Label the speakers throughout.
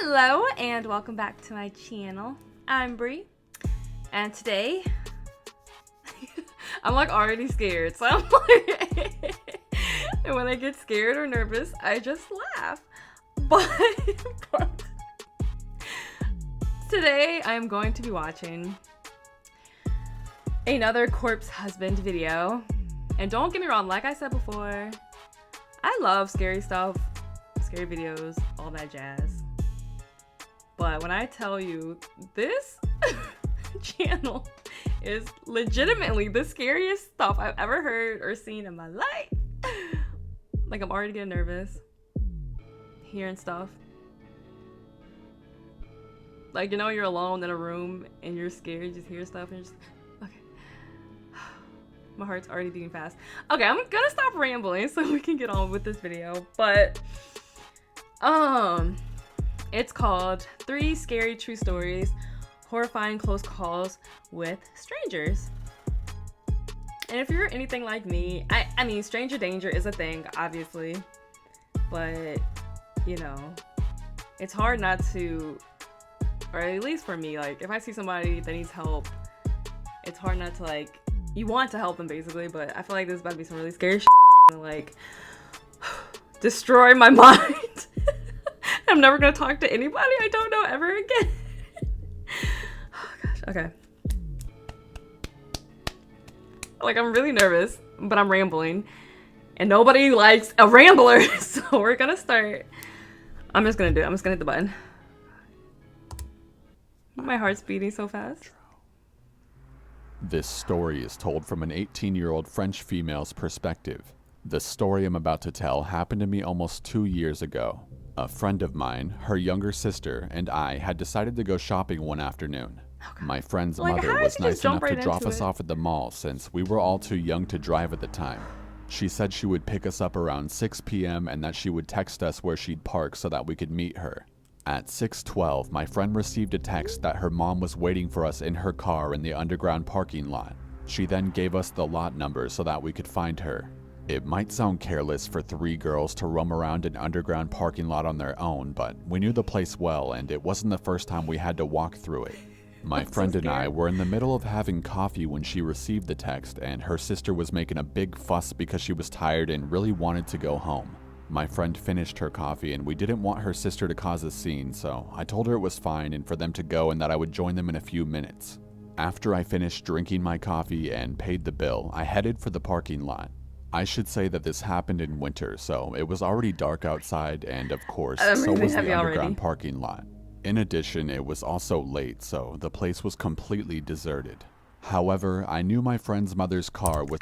Speaker 1: Hello and welcome back to my channel. I'm Bree, and today I'm like already scared, so I'm like and when I get scared or nervous I just laugh. But today I'm going to be watching another corpse husband video. And don't get me wrong, like I said before, I love scary stuff, scary videos, all that jazz. But when I tell you this channel is legitimately the scariest stuff I've ever heard or seen in my life, like I'm already getting nervous hearing stuff. Like, you know, you're alone in a room and you're scared, you just hear stuff and you're just, okay. My heart's already beating fast. Okay, I'm gonna stop rambling so we can get on with this video. But, it's called 3 Scary True Stories, Horrifying Close Calls with Strangers. And if you're anything like me, I mean, stranger danger is a thing, obviously. But, you know, it's hard not to, or at least for me, like, if I see somebody that needs help, it's hard not to, like, you want to help them, basically, but I feel like this is about to be some really scary shit to, like, destroy my mind. I'm never gonna talk to anybody I don't know ever again. Oh gosh, okay. Like, I'm really nervous, but I'm rambling. And nobody likes a rambler, so we're gonna start. I'm just gonna hit the button. My heart's beating so fast.
Speaker 2: This story is told from an 18-year-old French female's perspective. The story I'm about to tell happened to me almost 2 years ago. A friend of mine, her younger sister, and I had decided to go shopping one afternoon. My friend's mother was nice enough to drop us off at the mall since we were all too young to drive at the time. She said she would pick us up around 6 p.m. and that she would text us where she'd park so that we could meet her. At 6:12, my friend received a text that her mom was waiting for us in her car in the underground parking lot. She then gave us the lot number so that we could find her. It might sound careless for 3 girls to roam around an underground parking lot on their own, but we knew the place well and it wasn't the first time we had to walk through it. My friend and I were in the middle of having coffee when she received the text, and her sister was making a big fuss because she was tired and really wanted to go home. My friend finished her coffee and we didn't want her sister to cause a scene, so I told her it was fine and for them to go and that I would join them in a few minutes. After I finished drinking my coffee and paid the bill, I headed for the parking lot. I should say that this happened in winter, so it was already dark outside, and of course, so was the underground parking lot. In addition, it was also late, so the place was completely deserted. However, I knew my friend's mother's car was...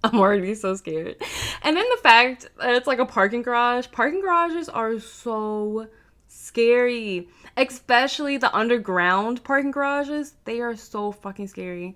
Speaker 1: I'm already so scared. And then the fact that it's like a parking garage. Parking garages are so scary. Especially the underground parking garages. They are so fucking scary.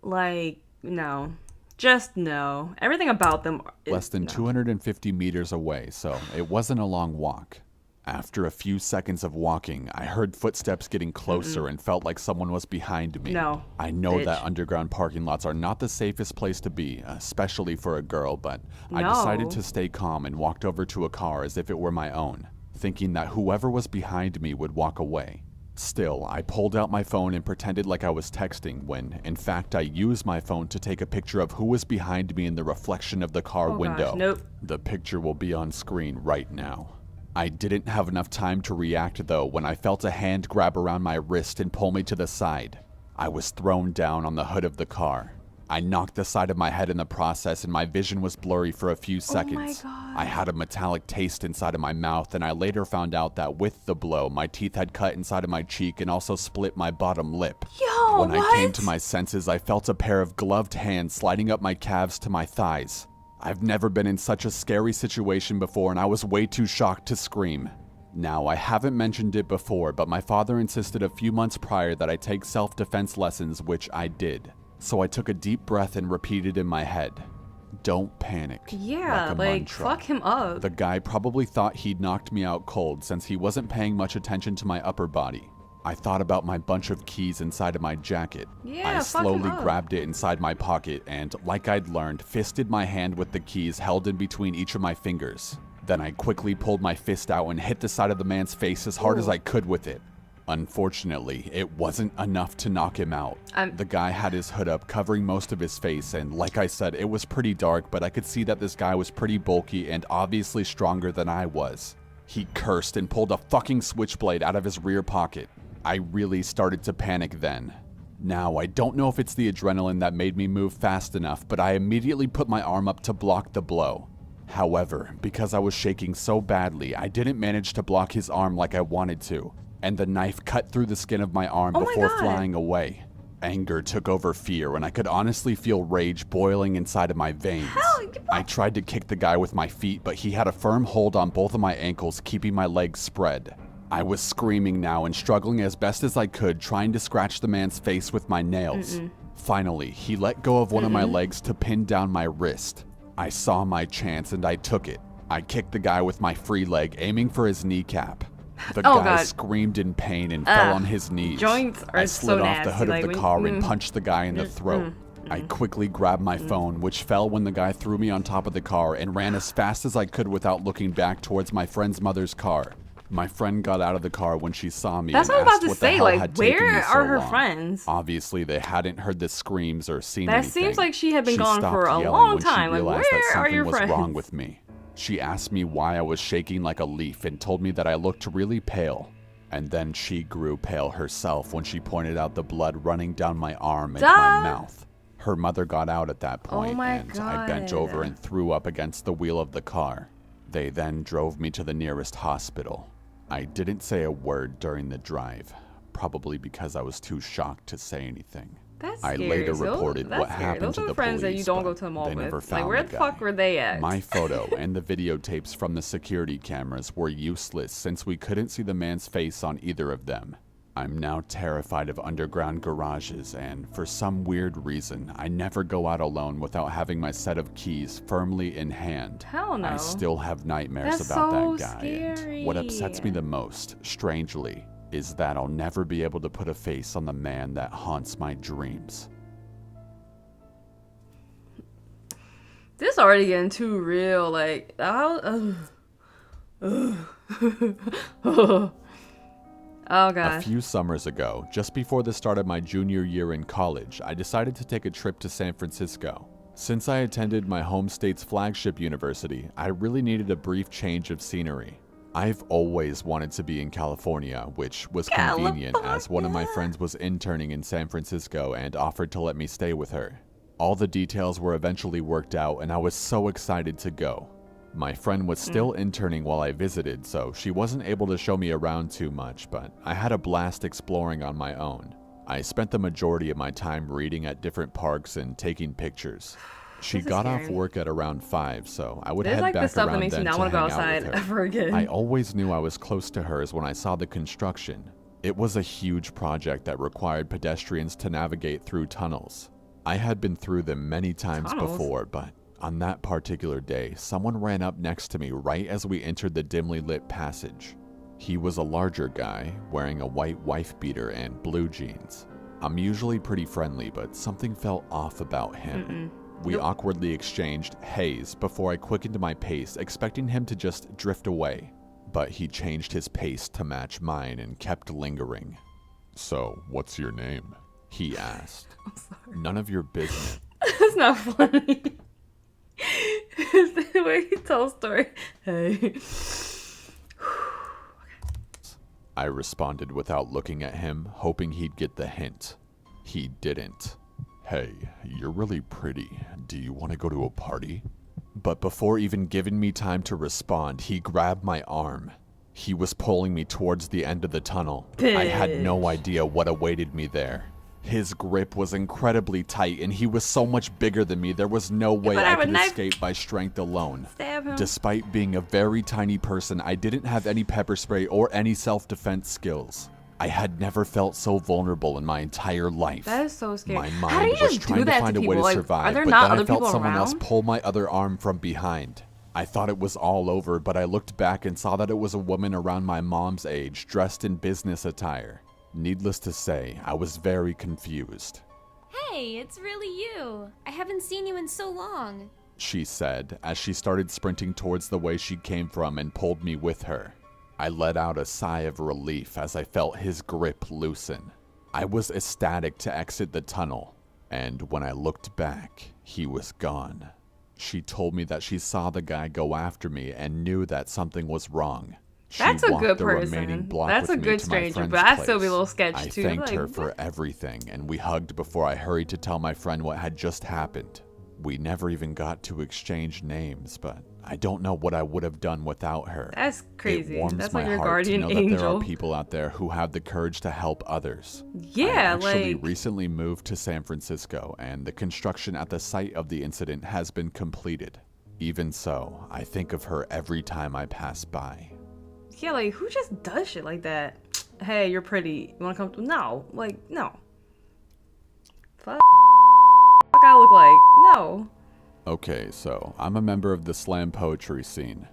Speaker 1: Like, no. Just no. Everything about them is
Speaker 2: less than 250 meters away, so it wasn't a long walk. After a few seconds of walking, I heard footsteps getting closer and felt like someone was behind me.
Speaker 1: No.
Speaker 2: I know that underground parking lots are not the safest place to be, especially for a girl, but I decided to stay calm and walked over to a car as if it were my own, thinking that whoever was behind me would walk away. Still, I pulled out my phone and pretended like I was texting when, in fact, I used my phone to take a picture of who was behind me in the reflection of the car window.
Speaker 1: Gosh, nope.
Speaker 2: The picture will be on screen right now. I didn't have enough time to react though when I felt a hand grab around my wrist and pull me to the side. I was thrown down on the hood of the car. I knocked the side of my head in the process and my vision was blurry for a few seconds.
Speaker 1: Oh my God.
Speaker 2: I had a metallic taste inside of my mouth, and I later found out that with the blow, my teeth had cut inside of my cheek and also split my bottom lip.
Speaker 1: Yo,
Speaker 2: when I came to my senses, I felt a pair of gloved hands sliding up my calves to my thighs. I've never been in such a scary situation before, and I was way too shocked to scream. Now, I haven't mentioned it before, but my father insisted a few months prior that I take self-defense lessons, which I did. So I took a deep breath and repeated in my head, "Don't panic."
Speaker 1: Yeah, like fuck him up.
Speaker 2: The guy probably thought he'd knocked me out cold since he wasn't paying much attention to my upper body. I thought about my bunch of keys inside of my jacket.
Speaker 1: Yeah,
Speaker 2: I slowly grabbed it inside my pocket and, like I'd learned, fisted my hand with the keys held in between each of my fingers. Then I quickly pulled my fist out and hit the side of the man's face as hard as I could with it. Unfortunately, it wasn't enough to knock him out. The guy had his hood up, covering most of his face, and like I said, it was pretty dark, but I could see that this guy was pretty bulky and obviously stronger than I was. He cursed and pulled a fucking switchblade out of his rear pocket. I really started to panic then. Now, I don't know if it's the adrenaline that made me move fast enough, but I immediately put my arm up to block the blow. However, because I was shaking so badly, I didn't manage to block his arm like I wanted to, and the knife cut through the skin of my arm before flying away. Anger took over fear, and I could honestly feel rage boiling inside of my veins. I tried to kick the guy with my feet, but he had a firm hold on both of my ankles, keeping my legs spread. I was screaming now and struggling as best as I could, trying to scratch the man's face with my nails. Finally, he let go of one of my legs to pin down my wrist. I saw my chance and I took it. I kicked the guy with my free leg, aiming for his kneecap. The guy screamed in pain and fell on his knees.
Speaker 1: Joints are
Speaker 2: I slid
Speaker 1: so
Speaker 2: off
Speaker 1: nasty.
Speaker 2: the hood of the car and punched the guy in the throat. I quickly grabbed my phone, which fell when the guy threw me on top of the car, and ran as fast as I could without looking back towards my friend's mother's car. My friend got out of the car when she saw me.
Speaker 1: That's
Speaker 2: and
Speaker 1: what I was
Speaker 2: asked
Speaker 1: about to
Speaker 2: what the
Speaker 1: say.
Speaker 2: hell
Speaker 1: Like,
Speaker 2: had taken
Speaker 1: where
Speaker 2: me so
Speaker 1: are her
Speaker 2: long.
Speaker 1: friends?
Speaker 2: Obviously, they hadn't heard the screams or seen
Speaker 1: That
Speaker 2: anything.
Speaker 1: seems like she had been gone
Speaker 2: stopped
Speaker 1: for a
Speaker 2: yelling
Speaker 1: long
Speaker 2: when she
Speaker 1: time. Like,
Speaker 2: realized that
Speaker 1: where are
Speaker 2: something
Speaker 1: your
Speaker 2: was
Speaker 1: friends?
Speaker 2: wrong with me. She asked me why I was shaking like a leaf and told me that I looked really pale. And then she grew pale herself when she pointed out the blood running down my arm and my mouth. Her mother got out at that point, and I bent over and threw up against the wheel of the car. They then drove me to the nearest hospital. I didn't say a word during the drive, probably because I was too shocked to say anything.
Speaker 1: That's
Speaker 2: I
Speaker 1: scary.
Speaker 2: later reported what happened
Speaker 1: Those
Speaker 2: to
Speaker 1: are
Speaker 2: the
Speaker 1: friends
Speaker 2: police,
Speaker 1: that you don't
Speaker 2: but
Speaker 1: go to the mall
Speaker 2: they never
Speaker 1: with.
Speaker 2: found
Speaker 1: Like, where
Speaker 2: the
Speaker 1: the fuck
Speaker 2: guy.
Speaker 1: were they at?
Speaker 2: My photo and the videotapes from the security cameras were useless since we couldn't see the man's face on either of them. I'm now terrified of underground garages, and for some weird reason, I never go out alone without having my set of keys firmly in hand.
Speaker 1: Hell no.
Speaker 2: I still have nightmares
Speaker 1: That's
Speaker 2: about
Speaker 1: so
Speaker 2: that guy, and what upsets me the most, strangely, is that I'll never be able to put a face on the man that haunts my dreams.
Speaker 1: This already getting too real. Like, oh god.
Speaker 2: A few summers ago, just before the start of my junior year in college, I decided to take a trip to San Francisco. Since I attended my home state's flagship university, I really needed a brief change of scenery. I've always wanted to be in California, which was convenient as one of my friends was interning in San Francisco and offered to let me stay with her. All the details were eventually worked out, and I was so excited to go. My friend was still interning while I visited, so she wasn't able to show me around too much, but I had a blast exploring on my own. I spent the majority of my time reading at different parks and taking pictures. She got off work at around 5, so I would head
Speaker 1: like
Speaker 2: back
Speaker 1: the stuff that
Speaker 2: around
Speaker 1: makes you
Speaker 2: then
Speaker 1: not
Speaker 2: to
Speaker 1: want to go
Speaker 2: hang out
Speaker 1: outside
Speaker 2: with her.
Speaker 1: ever again.
Speaker 2: I always knew I was close to hers when I saw the construction. It was a huge project that required pedestrians to navigate through tunnels. I had been through them many times before, but on that particular day, someone ran up next to me right as we entered the dimly lit passage. He was a larger guy, wearing a white wife beater and blue jeans. I'm usually pretty friendly, but something felt off about him. We awkwardly exchanged heys before I quickened my pace, expecting him to just drift away. But he changed his pace to match mine and kept lingering. "So, what's your name?" he asked. "None of your business."
Speaker 1: It's not funny. It's the way he tells story. Hey.
Speaker 2: I responded without looking at him, hoping he'd get the hint. He didn't. "Hey, you're really pretty. Do you want to go to a party?" But before even giving me time to respond, he grabbed my arm. He was pulling me towards the end of the tunnel. I had no idea what awaited me there. His grip was incredibly tight, and he was so much bigger than me, there was no way I could escape by strength alone.
Speaker 1: Stab him.
Speaker 2: Despite being a very tiny person, I didn't have any pepper spray or any self-defense skills. I had never felt so vulnerable in my entire life.
Speaker 1: That is so scary.
Speaker 2: My
Speaker 1: How do
Speaker 2: mind
Speaker 1: you
Speaker 2: was
Speaker 1: just
Speaker 2: trying
Speaker 1: do
Speaker 2: to
Speaker 1: that
Speaker 2: find
Speaker 1: to
Speaker 2: a
Speaker 1: people?
Speaker 2: way to
Speaker 1: Like,
Speaker 2: survive,
Speaker 1: are there
Speaker 2: but
Speaker 1: not
Speaker 2: then I
Speaker 1: other
Speaker 2: felt
Speaker 1: people
Speaker 2: someone else
Speaker 1: around?
Speaker 2: pull my other arm from behind. I thought it was all over, but I looked back and saw that it was a woman around my mom's age, dressed in business attire. Needless to say, I was very confused.
Speaker 3: Hey, it's really you. I haven't seen you in so long.
Speaker 2: she said as she started sprinting towards the way she came from and pulled me with her. I let out a sigh of relief as I felt his grip loosen. I was ecstatic to exit the tunnel, and when I looked back, he was gone. She told me that she saw the guy go after me and knew that something was wrong.
Speaker 1: That's a good person. That's a good stranger, but I'd still be a little sketchy too.
Speaker 2: I thanked her for everything, and we hugged before I hurried to tell my friend what had just happened. We never even got to exchange names, but I don't know what I would have done without her.
Speaker 1: That's crazy.
Speaker 2: It warms
Speaker 1: That's
Speaker 2: my
Speaker 1: like your
Speaker 2: heart
Speaker 1: guardian
Speaker 2: to know
Speaker 1: angel.
Speaker 2: that there are people out there who have the courage to help others.
Speaker 1: Yeah,
Speaker 2: I actually
Speaker 1: like
Speaker 2: recently moved to San Francisco, and the construction at the site of the incident has been completed. Even so, I think of her every time I pass by.
Speaker 1: yeah, like who just does shit like that? Hey, you're pretty. You wanna come? No, like no. Fuck. I look like no.
Speaker 2: Okay, so I'm a member of the slam poetry scene.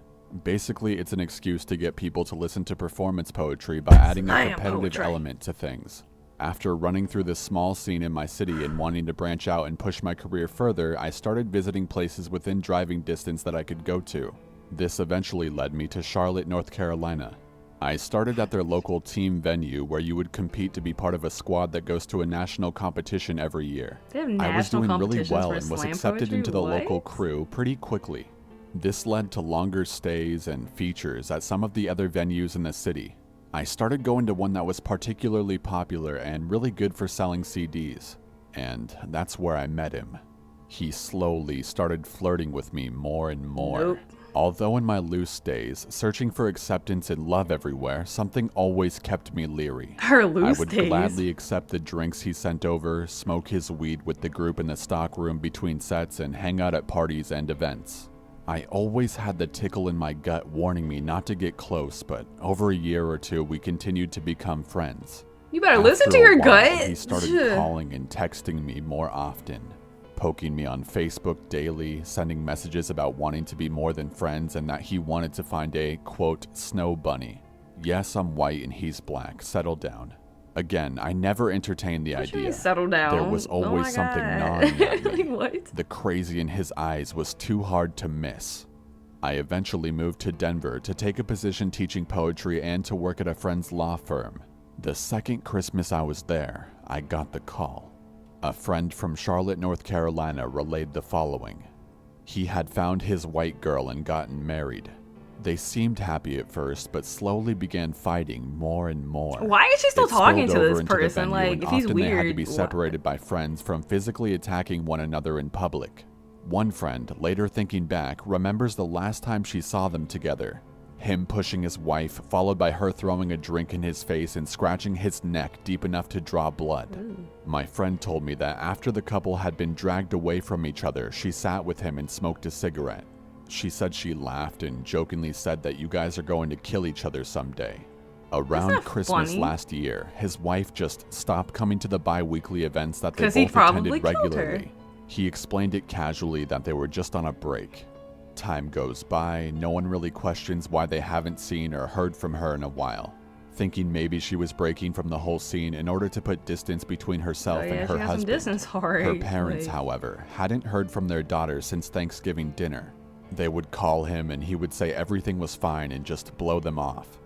Speaker 2: Basically, it's an excuse to get people to listen to performance poetry by adding a competitive element to things. After running through this small scene in my city and wanting to branch out and push my career further, I started visiting places within driving distance that I could go to. This eventually led me to Charlotte, North Carolina. I started at their local team venue where you would compete to be part of a squad that goes to a national competition every year.
Speaker 1: They have
Speaker 2: I was
Speaker 1: national
Speaker 2: doing really
Speaker 1: competitions
Speaker 2: well
Speaker 1: for
Speaker 2: and was
Speaker 1: slam
Speaker 2: accepted
Speaker 1: poetry?
Speaker 2: into the
Speaker 1: What?
Speaker 2: local crew pretty quickly. This led to longer stays and features at some of the other venues in the city. I started going to one that was particularly popular and really good for selling CDs, and that's where I met him. He slowly started flirting with me more and more.
Speaker 1: Nope.
Speaker 2: Although in my loose days, searching for acceptance and love everywhere, something always kept me leery.
Speaker 1: Her
Speaker 2: I
Speaker 1: loose
Speaker 2: would
Speaker 1: days.
Speaker 2: gladly accept the drinks he sent over, smoke his weed with the group in the stock room between sets, and hang out at parties and events. I always had the tickle in my gut warning me not to get close, but over a year or two we continued to become friends.
Speaker 1: You better listen
Speaker 2: After
Speaker 1: to
Speaker 2: a
Speaker 1: your
Speaker 2: while,
Speaker 1: gut.
Speaker 2: He started calling and texting me more often, poking me on Facebook daily, sending messages about wanting to be more than friends and that he wanted to find a, quote, snow bunny. Yes, I'm white and he's black. Settle down. Again, I never entertained the
Speaker 1: What you mean,
Speaker 2: idea.
Speaker 1: settle down.
Speaker 2: There was
Speaker 1: Oh
Speaker 2: always
Speaker 1: my
Speaker 2: something
Speaker 1: God.
Speaker 2: gnawing at me.
Speaker 1: Like, what?
Speaker 2: The crazy in his eyes was too hard to miss. I eventually moved to Denver to take a position teaching poetry and to work at a friend's law firm. The second Christmas I was there, I got the call. A friend from Charlotte, North Carolina relayed the following. He had found his white girl and gotten married. They seemed happy at first, but slowly began fighting more and more.
Speaker 1: Why is she still
Speaker 2: It
Speaker 1: talking
Speaker 2: spilled
Speaker 1: to
Speaker 2: over
Speaker 1: this
Speaker 2: into the
Speaker 1: person?
Speaker 2: venue,
Speaker 1: Like,
Speaker 2: and
Speaker 1: if he's
Speaker 2: often
Speaker 1: weird,
Speaker 2: they had to be
Speaker 1: why-
Speaker 2: separated by friends from physically attacking one another in public. One friend, later thinking back, remembers the last time she saw them together. Him pushing his wife, followed by her throwing a drink in his face and scratching his neck deep enough to draw blood. My friend told me that after the couple had been dragged away from each other, she sat with him and smoked a cigarette. She said she laughed and jokingly said that you guys are going to kill each other someday. Around
Speaker 1: not
Speaker 2: Christmas
Speaker 1: funny.
Speaker 2: last year, his wife just stopped coming to the bi-weekly events that they
Speaker 1: 'Cause he
Speaker 2: both
Speaker 1: probably
Speaker 2: attended
Speaker 1: killed her.
Speaker 2: regularly. He explained it casually that they were just on a break. Time goes by, no one really questions why they haven't seen or heard from her in a while, thinking maybe she was breaking from the whole scene in order to put distance between herself
Speaker 1: Oh, yeah,
Speaker 2: and
Speaker 1: she
Speaker 2: her
Speaker 1: got some
Speaker 2: husband.
Speaker 1: distance already.
Speaker 2: Her parents,
Speaker 1: Like-
Speaker 2: however, hadn't heard from their daughter since Thanksgiving dinner. They would call him and he would say everything was fine and just blow them off.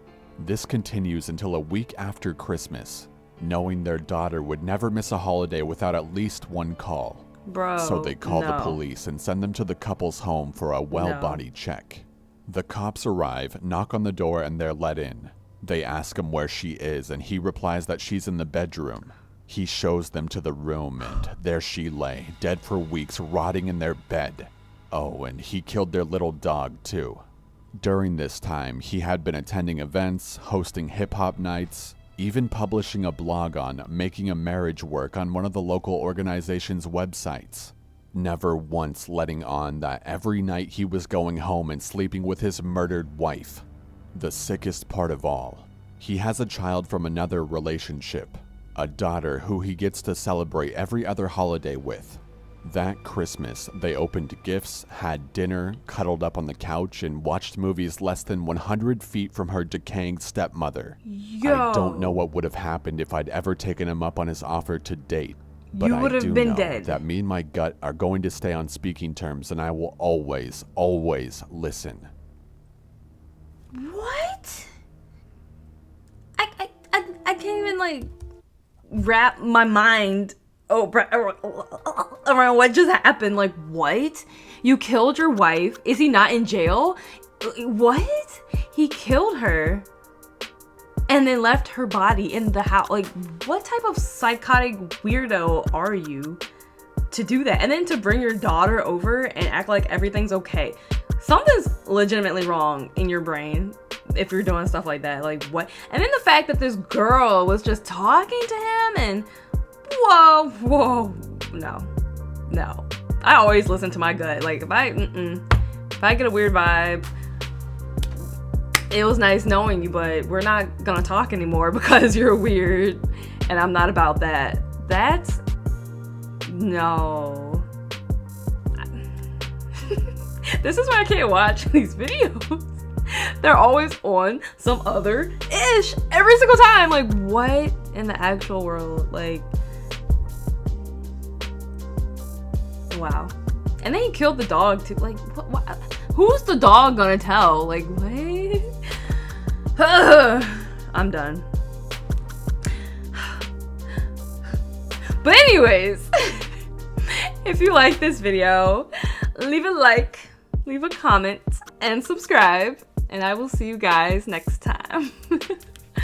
Speaker 2: This continues until a week after Christmas, knowing their daughter would never miss a holiday without at least one call.
Speaker 1: Bro,
Speaker 2: So they call the
Speaker 1: no.
Speaker 2: police and send them to the couple's home for a well-body check. The cops arrive, knock on the door, and they're let in. They ask him where she is, and he replies that she's in the bedroom. He shows them to the room, and there she lay, dead for weeks, rotting in their bed. Oh, and he killed their little dog, too. During this time, he had been attending events, hosting hip-hop nights, even publishing a blog on making a marriage work on one of the local organization's websites. Never once letting on that every night he was going home and sleeping with his murdered wife. The sickest part of all, he has a child from another relationship, a daughter who he gets to celebrate every other holiday with. That Christmas, they opened gifts, had dinner, cuddled up on the couch, and watched movies less than 100 feet from her decaying stepmother.
Speaker 1: Yo.
Speaker 2: I don't know what would have happened if I'd ever taken him up on his offer to date. But
Speaker 1: You would
Speaker 2: I
Speaker 1: have
Speaker 2: do
Speaker 1: been
Speaker 2: know
Speaker 1: dead.
Speaker 2: that me and my gut are going to stay on speaking terms, and I will always, always listen.
Speaker 1: What? I can't even like wrap my mind around what just happened. Like, what? You killed your wife? Is he not in jail? What? He killed her and then left her body in the house. Like, what type of psychotic weirdo are you to do that? And then to bring your daughter over and act like everything's okay. Something's legitimately wrong in your brain if you're doing stuff like that. Like, what? And then the fact that this girl was just talking to him and whoa, no. I always listen to my gut. Like, if I get a weird vibe, it was nice knowing you, but we're not gonna talk anymore because you're weird and I'm not about that. That's no. This is why I can't watch these videos. They're always on some other ish every single time. Like, what in the actual world? Like, wow. And then he killed the dog too. Like, what? Who's the dog gonna tell? Like, what? I'm done. But anyways, if you like this video, leave a like, leave a comment, and subscribe. And I will see you guys next time.